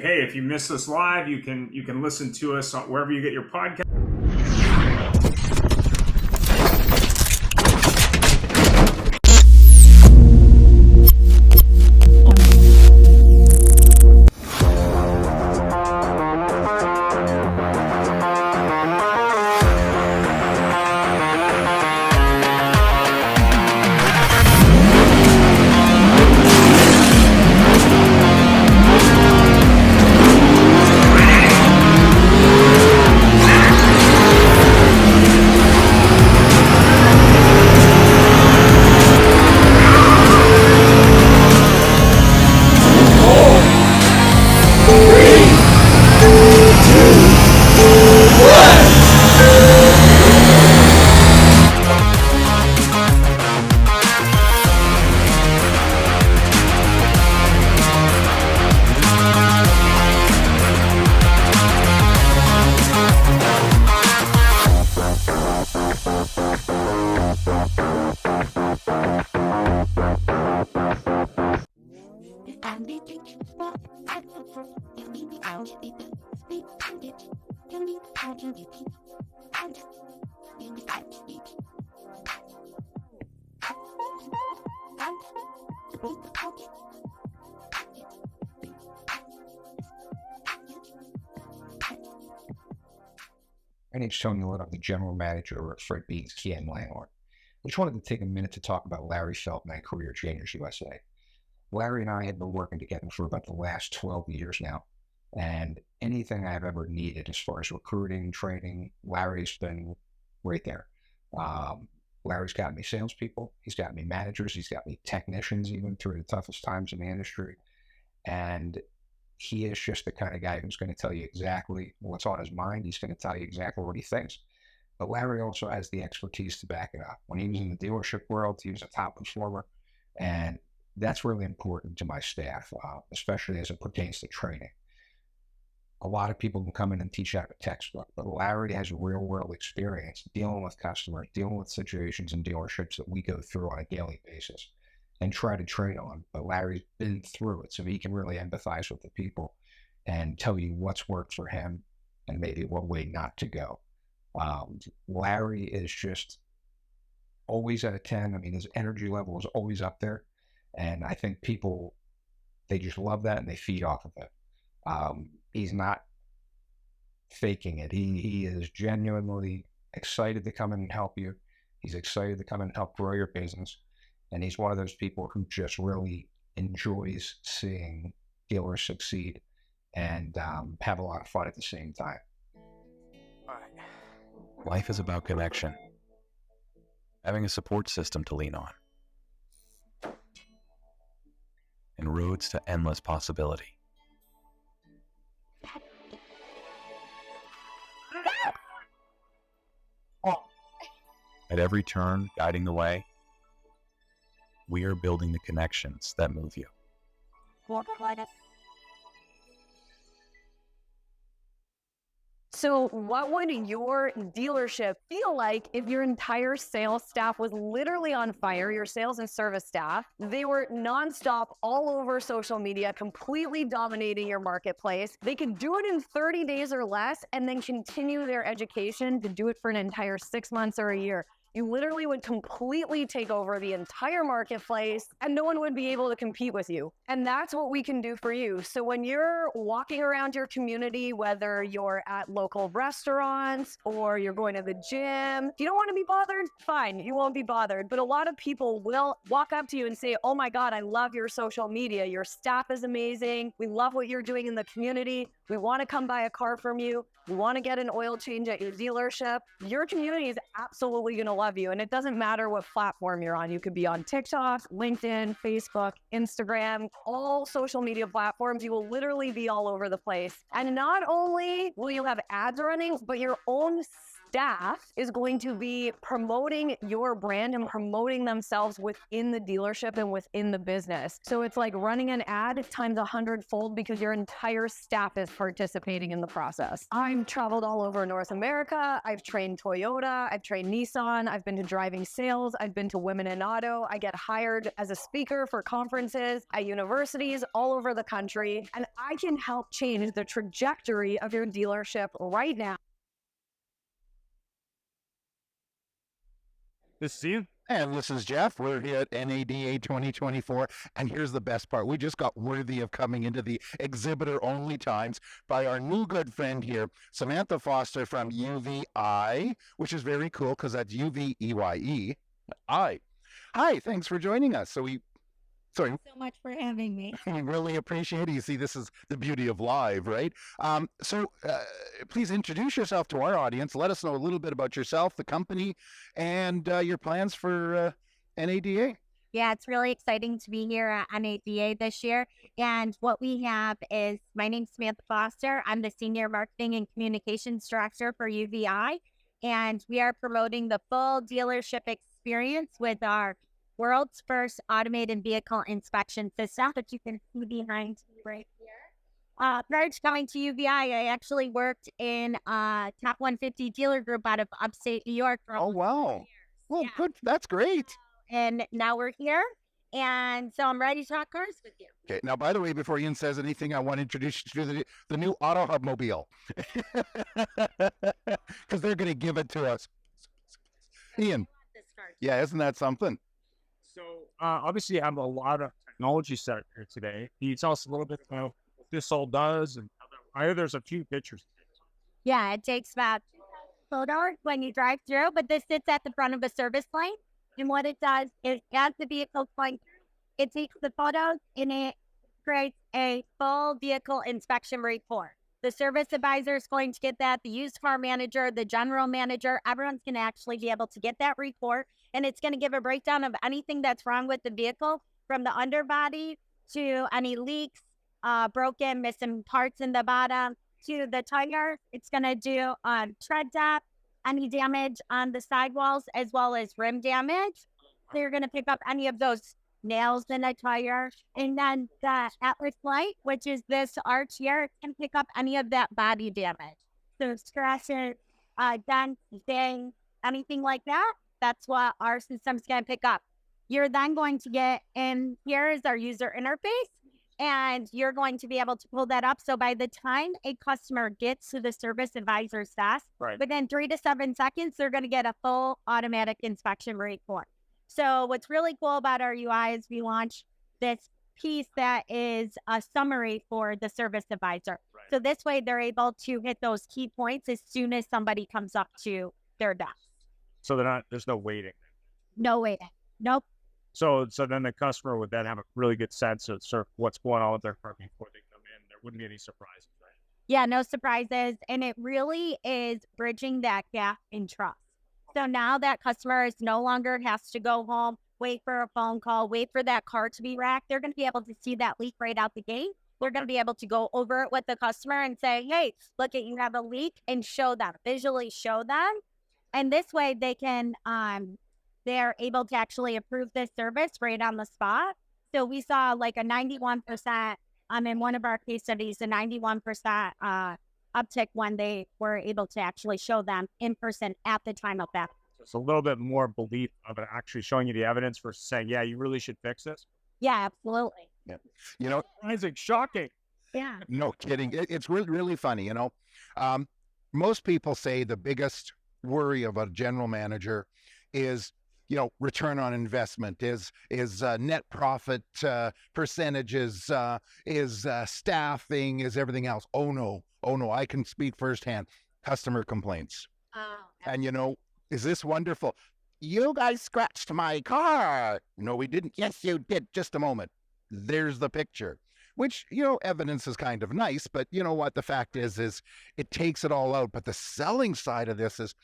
Hey, if you miss us live, you can listen to us wherever you get your podcast. My name's Tony Wood. I'm the general manager over at Fred Bean's Key and Landlord. I just wanted to take a minute to talk about Larry Feldman and Career Changers USA. Larry and I have been working together for about the last 12 years now, and anything I've ever needed as far as recruiting, training, Larry's been right there. Larry's got me salespeople, he's got me managers, he's got me technicians even through the toughest times in the industry, and he is just the kind of guy who's going to tell you exactly what's on his mind. He's going to tell you exactly what he thinks. But Larry also has the expertise to back it up. When he was in the dealership world, he was a top performer. And that's really important to my staff, especially as it pertains to training. A lot of people can come in and teach out a textbook, but Larry has real world experience dealing with customers, dealing with situations in dealerships that we go through on a daily basis and try to train on. But Larry's been through it, so he can really empathize with the people and tell you what's worked for him and maybe what way not to go. Larry is just always at a 10. I mean, his energy level is always up there. And I think people, they just love that and they feed off of it. He's not faking it. He is genuinely excited to come in and help you. He's excited to come in and help grow your business. And he's one of those people who just really enjoys seeing dealers succeed and have a lot of fun at the same time. Life is about connection. Having a support system to lean on. And roads to endless possibility. At every turn, guiding the way, we are building the connections that move you. So what would your dealership feel like if your entire sales staff was literally on fire, your sales and service staff? They were nonstop all over social media, completely dominating your marketplace. They could do it in 30 days or less and then continue their education to do it for an entire 6 months or a year. You literally would completely take over the entire marketplace and no one would be able to compete with you. And that's what we can do for you. So when you're walking around your community, whether you're at local restaurants or you're going to the gym, if you don't want to be bothered, fine, you won't be bothered. But a lot of people will walk up to you and say, oh my God, I love your social media. Your staff is amazing. We love what you're doing in the community. We want to come buy a car from you. We want to get an oil change at your dealership. Your community is absolutely going to love you. And it doesn't matter what platform you're on. You could be on TikTok, LinkedIn, Facebook, Instagram, all social media platforms. You will literally be all over the place. And not only will you have ads running, but your own staff is going to be promoting your brand and promoting themselves within the dealership and within the business. So it's like running an ad times 100-fold because your entire staff is participating in the process. I've traveled all over North America. I've trained Toyota. I've trained Nissan. I've been to driving sales. I've been to Women in Auto. I get hired as a speaker for conferences at universities all over the country. And I can help change the trajectory of your dealership right now. This is Ian. And this is Jeff. We're here at NADA 2024. And here's the best part. We just got worthy of coming into the exhibitor-only times by our new good friend here, Samantha Foster from UVEYE, which is very cool because that's UVEYE. Hi, thanks for joining us. Sorry. So much for having me. We really appreciate it. You see, this is the beauty of live, right? Please introduce yourself to our audience. Let us know a little bit about yourself, the company, and your plans for NADA. Yeah, it's really exciting to be here at NADA this year. And what we have is, my name's Samantha Foster. I'm the Senior Marketing and Communications Director for UVEYE. And we are promoting the full dealership experience with our world's first automated vehicle inspection system that you can see behind me right here. Prior to coming to UVI, I actually worked in a top 150 dealer group out of upstate New York for Oh, wow. years. Well, Yeah. good. That's great. And now we're here. And so I'm ready to talk cars with you. Okay. Now, by the way, before Ian says anything, I want to introduce you to the new Auto Hub Mobile. Because they're going to give it to us. Ian. I want this car. Yeah, isn't that something? So obviously you have a lot of technology set here today. Can you tell us a little bit about what this all does? And I know there's a few pictures. Yeah, it takes about 2,000 photos when you drive through, but this sits at the front of a service lane. And what it does is, as the vehicle's going through, it takes the photos and it creates a full vehicle inspection report. The service advisor is going to get that, the used car manager, the general manager, everyone's going to actually be able to get that report. And it's going to give a breakdown of anything that's wrong with the vehicle, from the underbody to any leaks, broken, missing parts in the bottom, to the tire. It's going to do tread depth, any damage on the sidewalls, as well as rim damage. So you're going to pick up any of those nails in a tire. And then the Atlas light, which is this arch here, it can pick up any of that body damage. So scratches, dents, dings, anything like that. That's what our system's going to pick up. You're then going to get in, here is our user interface, and you're going to be able to pull that up. So by the time a customer gets to the service advisor's desk, within 3 to 7 seconds, they're going to get a full automatic inspection report. So what's really cool about our UI is we launched this piece that is a summary for the service advisor. So this way they're able to hit those key points as soon as somebody comes up to their desk. So there's no waiting. No waiting. Nope. So then the customer would then have a really good sense of sort of what's going on with their car before they come in. There wouldn't be any surprises, right? Yeah, no surprises. And it really is bridging that gap in trust. So now that customer is no longer has to go home, wait for a phone call, wait for that car to be racked. They're going to be able to see that leak right out the gate. They're going to be able to go over it with the customer and say, hey, look, you have a leak, and show them, visually show them. And this way they can, they're able to actually approve this service right on the spot. So we saw like a 91%, in one of our case studies, a 91% uptick when they were able to actually show them in person at the time of that. So it's a little bit more belief of it actually showing you the evidence versus saying, yeah, you really should fix this. Yeah, absolutely. Yeah. You know, Isaac, shocking. Yeah. no kidding. It's really, really funny. You know, most people say the biggest worry of a general manager is, you know, return on investment, is net profit percentages, is staffing, is everything else. Oh no, I can speak firsthand. Customer complaints. Oh, And you know, is this wonderful? You guys scratched my car. No, we didn't. Yes, you did. Just a moment. There's the picture. Which, you know, evidence is kind of nice, but you know what? The fact is it takes it all out. But the selling side of this is,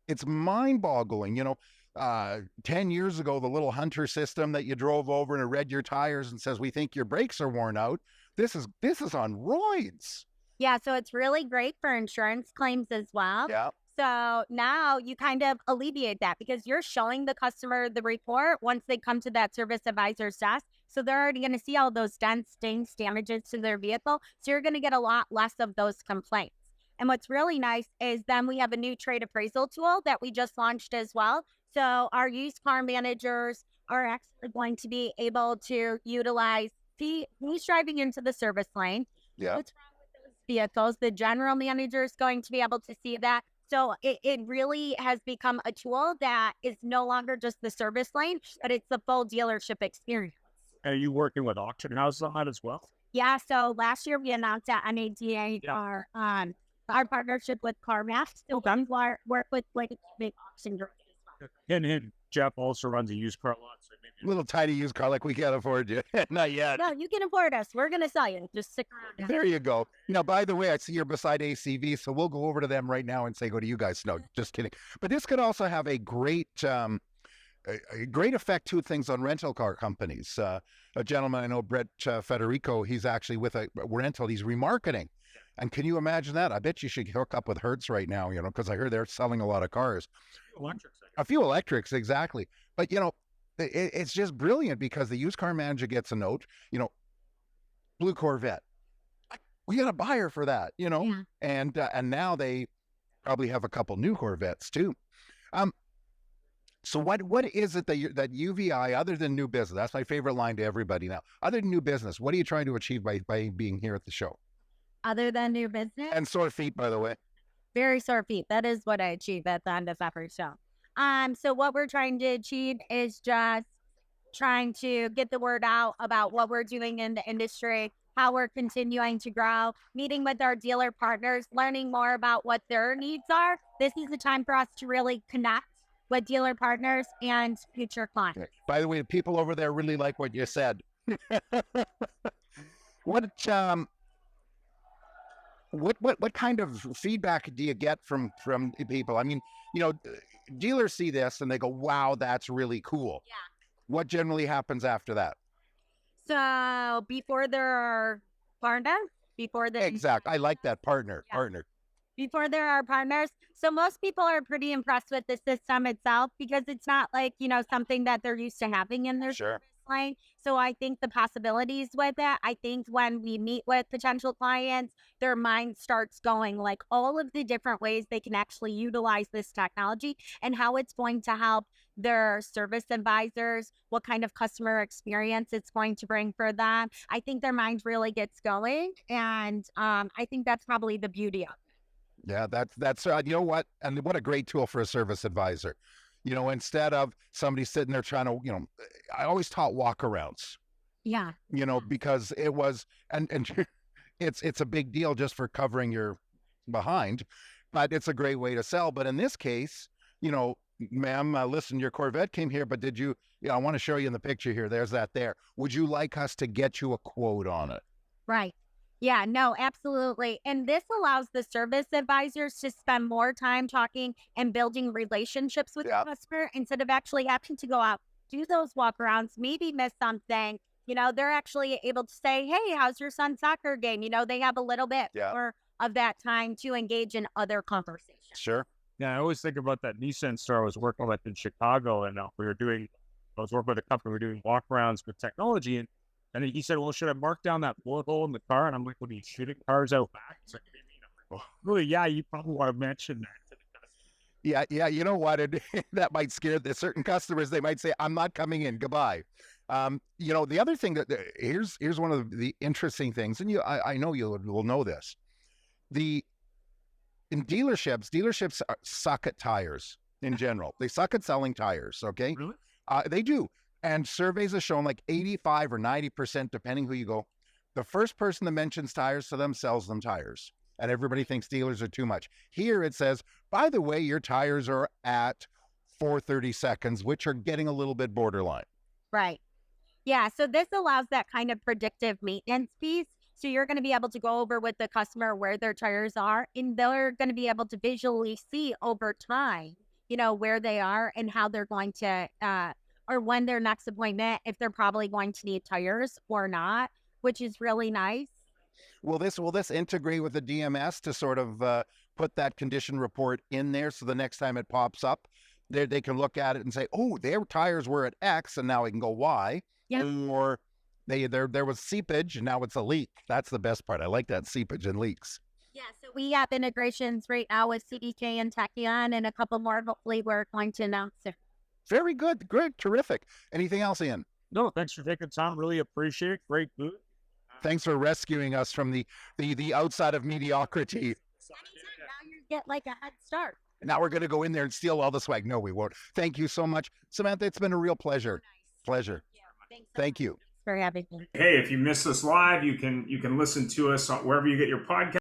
it's mind-boggling. You know, 10 years ago, the little Hunter system that you drove over and it read your tires and says, we think your brakes are worn out. This is on roids. yeah. So it's really great for insurance claims as well. Yeah. So now you kind of alleviate that because you're showing the customer the report once they come to that service advisor's desk. So they're already going to see all those dents, dings, damages to their vehicle. So you're going to get a lot less of those complaints. And what's really nice is then we have a new trade appraisal tool that we just launched as well. So our used car managers are actually going to be able to utilize who's driving into the service lane. Yeah. What's wrong with those vehicles? The general manager is going to be able to see that. So it really has become a tool that is no longer just the service lane, but it's the full dealership experience. Are you working with auction houses on that as well? Yeah. So last year we announced at NADA our partnership with CarMax. So we work with like big auction directors as well. And Jeff also runs a used car lot. So maybe Little tiny used car like we can't afford you. Not yet. No, you can afford us. We're going to sell you. Just stick around. There you go. Now, by the way, I see you're beside ACV, so we'll go over to them right now and say, go to you guys. No, just kidding. But this could also have a great effect, two things on rental car companies. A gentleman I know, Brett Federico, he's actually with a rental. He's remarketing. And can you imagine that? I bet you should hook up with Hertz right now, because I heard they're selling a lot of cars. A few electrics, exactly. But, it's just brilliant because the used car manager gets a note, Blue Corvette. We got a buyer for that, Yeah. and now they probably have a couple new Corvettes too. So what is it that UVEYE, other than new business, that's my favorite line to everybody now, other than new business, what are you trying to achieve by being here at the show? Other than new business? And sore feet, by the way. Very sore feet. That is what I achieve at the end of every show. So what we're trying to achieve is just trying to get the word out about what we're doing in the industry, how we're continuing to grow, meeting with our dealer partners, learning more about what their needs are. This is the time for us to really connect with dealer partners and future clients. Okay. By the way, the people over there really like what you said. What kind of feedback do you get from people? I mean, dealers see this and they go, wow, that's really cool. Yeah. What generally happens after that? So before there are partners, Exactly. I like that partner. Before there are partners. So most people are pretty impressed with the system itself because it's not like, something that they're used to having in their service line. So I think the possibilities with it, I think when we meet with potential clients, their mind starts going like all of the different ways they can actually utilize this technology and how it's going to help their service advisors, what kind of customer experience it's going to bring for them. I think their mind really gets going. And I think that's probably the beauty of it. Yeah, that's you know what? And what a great tool for a service advisor. Instead of somebody sitting there trying to, I always taught walkarounds. Yeah. Because it was, and it's a big deal just for covering your behind, but it's a great way to sell. But in this case, ma'am, listen, your Corvette came here, but did you, I want to show you in the picture here. There's that there. Would you like us to get you a quote on it? Right. Yeah, no, absolutely. And this allows the service advisors to spend more time talking and building relationships with the customer instead of actually having to go out, do those walkarounds, maybe miss something. They're actually able to say, hey, how's your son's soccer game? They have a little bit more of that time to engage in other conversations. Sure. Yeah, I always think about that Nissan store I was working with in Chicago, and I was working with a company, we were doing walkarounds with technology, and he said, well, should I mark down that bullet hole in the car? And I'm like, what are you shooting cars out back? It's like, really? Yeah, you probably want to mention that to the customer. Yeah. You know what? That might scare the certain customers. They might say, I'm not coming in. Goodbye. The other thing here's one of the interesting things, and I know you will know this. In dealerships suck at tires in general. They suck at selling tires. Okay. Really? They do. And surveys have shown like 85 or 90%, depending who you go, the first person that mentions tires to them sells them tires. And everybody thinks dealers are too much. Here it says, by the way, your tires are at 430 seconds, which are getting a little bit borderline. Right. Yeah. So this allows that kind of predictive maintenance piece. So you're going to be able to go over with the customer where their tires are, and they're going to be able to visually see over time, where they are and how they're going to, or when their next appointment, if they're probably going to need tires or not, which is really nice. Will this integrate with the DMS to sort of put that condition report in there so the next time it pops up, they can look at it and say, oh, their tires were at X and now I can go Y. Yep. Or there was seepage and now it's a leak. That's the best part. I like that, seepage and leaks. Yeah, so we have integrations right now with CDK and Tachyon and a couple more. Hopefully we're going to announce soon. Very good. Good. Terrific. Anything else, Ian? No, thanks for taking time. Really appreciate it. Great booth. Thanks for rescuing us from the outside of mediocrity. Anytime, now you get like a head start. Now we're going to go in there and steal all the swag. No, we won't. Thank you so much, Samantha. It's been a real pleasure. Pleasure. Thank you. Thanks for having me. Hey, if you missed us live, you can listen to us wherever you get your podcast.